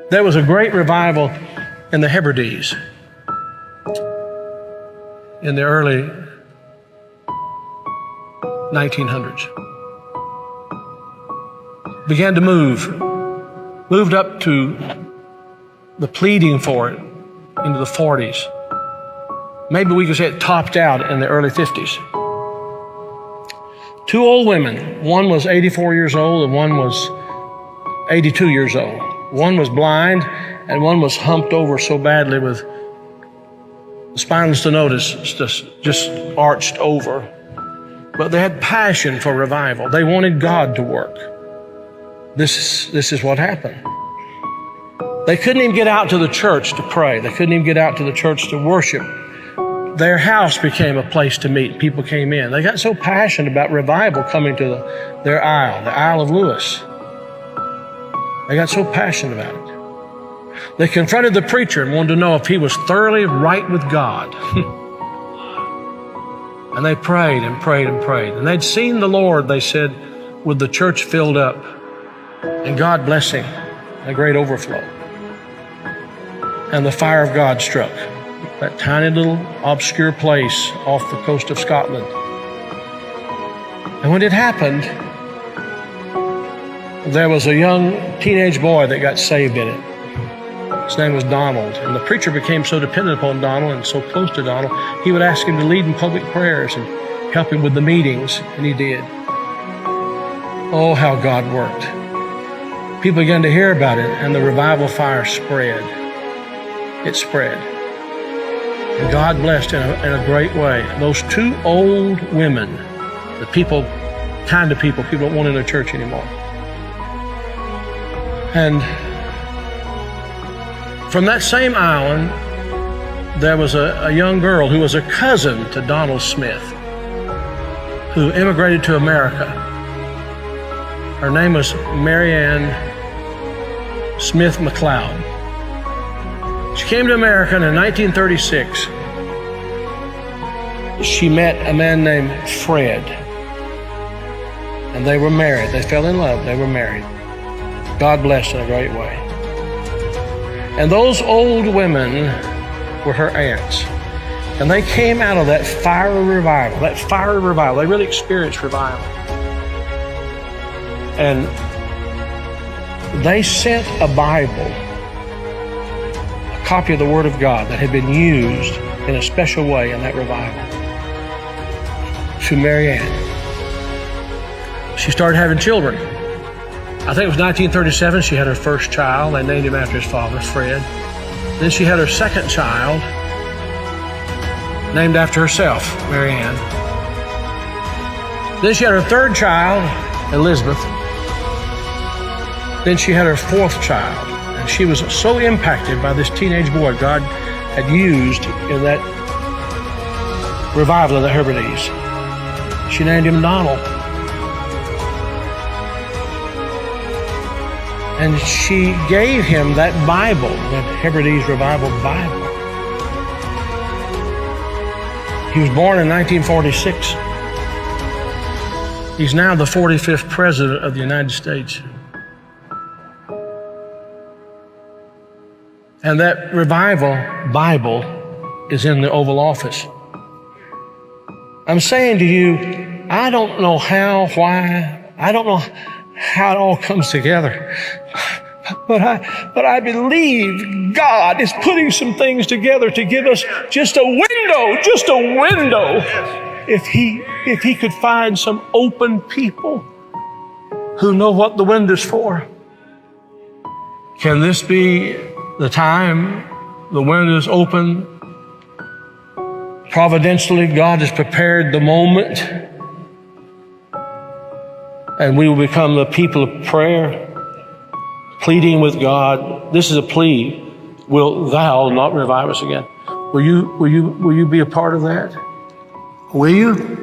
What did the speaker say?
There was a great revival in the Hebrides in the early 1900s. Began to moved up to the pleading for it into the 40s. Maybe we could say it topped out in the early 50s. Two old women, one was 84 years old and one was 82 years old. One was blind and one was humped over so badly with spinal stenosis, just arched over. But they had passion for revival. They wanted God to work. This is what happened. They couldn't even get out to the church to pray. They couldn't even get out to the church to worship. Their house became a place to meet. People came in. They got so passionate about revival coming to their isle, the Isle of Lewis. They got so passionate about it. They confronted the preacher and wanted to know if he was thoroughly right with God. And they prayed and prayed and prayed. And they'd seen the Lord, they said, with the church filled up and God blessing, a great overflow. And the fire of God struck that tiny little obscure place off the coast of Scotland. And when it happened, there was a young teenage boy that got saved in it. His name was Donald. And the preacher became so dependent upon Donald and so close to Donald, he would ask him to lead in public prayers and help him with the meetings, and he did. Oh, how God worked. People began to hear about it, and the revival fire spread. It spread. And God blessed in a great way. Those two old women, the kind of people don't want in a church anymore. And from that same island, there was a young girl who was a cousin to Donald Smith, who immigrated to America. Her name was Marianne Smith McLeod. She came to America and in 1936. She met a man named Fred, and they were married. They fell in love. They were married. God blessed in a great way. And those old women were her aunts. And they came out of that fiery revival, They really experienced revival. And they sent a Bible, a copy of the Word of God that had been used in a special way in that revival, to Marianne. She started having children. I think it was 1937, she had her first child. They named him after his father, Fred. Then she had her second child, named after herself, Marianne. Then she had her third child, Elizabeth. Then she had her fourth child. And she was so impacted by this teenage boy God had used in that revival of the Hebrides. She named him Donald. And she gave him that Bible, that Hebrides Revival Bible. He was born in 1946. He's now the 45th President of the United States. And that Revival Bible is in the Oval Office. I'm saying to you, I don't know how, why, I don't know how it all comes together. But I believe God is putting some things together to give us just a window. If he could find some open people who know what the window's for. Can this be the time the window's open? Providentially, God has prepared the moment, and we will become the people of prayer, pleading with God. This is a plea. Will thou not revive us again? Will you be a part of that? Will you?